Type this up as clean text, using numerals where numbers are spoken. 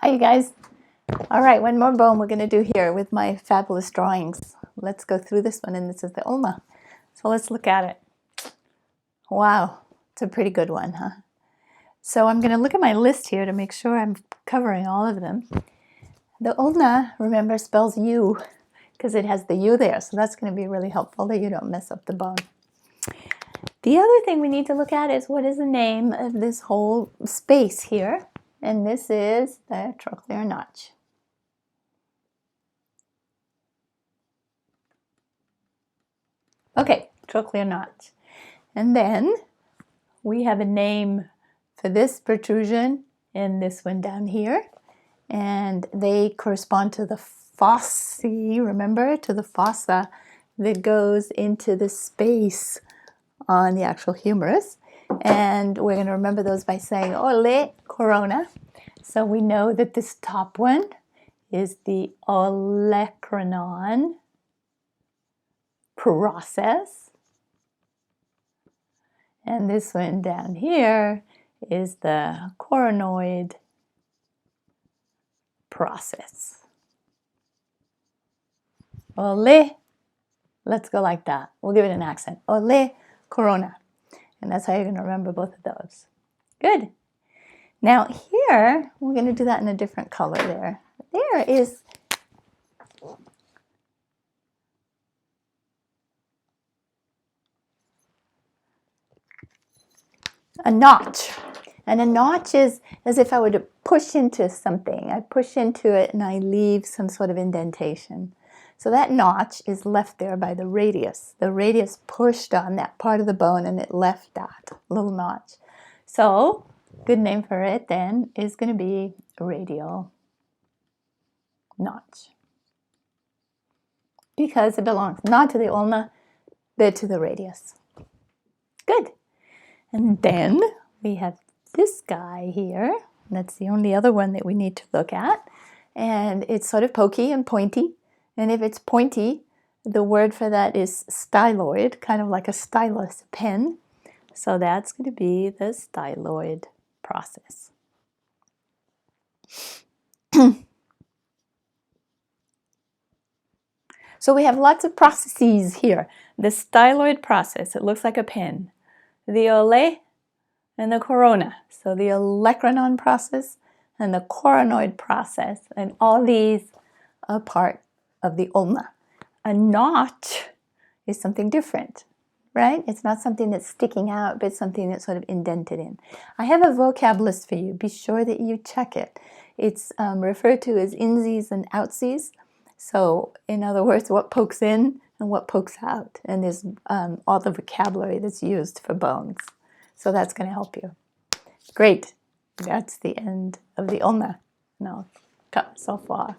Hi, you guys. All right, one more bone we're going to do here with my fabulous drawings. Let's go through this one, and this is the ulna. So let's look at it. Wow, it's a pretty good one, huh? So I'm going to look at my list here to make sure I'm covering all of them. The ulna, remember, spells U because it has the U there, so that's going to be really helpful that you don't mess up the bone. The other thing we need to look at is what is the name of this whole space here, and this is the trochlear notch. Okay, trochlear notch. And then we have a name for this protrusion and this one down here. And they correspond to the fossae, remember, to the fossa that goes into the space on the actual humerus. And we're going to remember those by saying ole corona. So we know that this top one is the olecranon process. And this one down here is the coronoid process. Ole, let's go like that. We'll give it an accent. Ole corona. And that's how you're going to remember both of those. Good. Now here, we're going to do that in a different color there. There is a notch. And a notch is as if I were to push into something. I push into it and I leave some sort of indentation. So that notch is left there by the radius. The radius pushed on that part of the bone and it left that little notch. So good name for it then is going to be radial notch. Because it belongs not to the ulna, but to the radius. Good. And then we have this guy here. That's the only other one that we need to look at. And it's sort of pokey and pointy. And if it's pointy, the word for that is styloid, kind of like a stylus pen. So that's going to be the styloid process. So we have lots of processes here. The styloid process, it looks like a pen. The ole and the corona. So the olecranon process and the coronoid process, and all these are part of the ulna. A notch is something different, right? It's not something that's sticking out, but it's something that's sort of indented in. I have a vocab list for you. Be sure that you check it. It's referred to as insies and outsies. So in other words, what pokes in and what pokes out. And there's all the vocabulary that's used for bones. So that's going to help you. Great. That's the end of the ulna. And I'll cut myself off.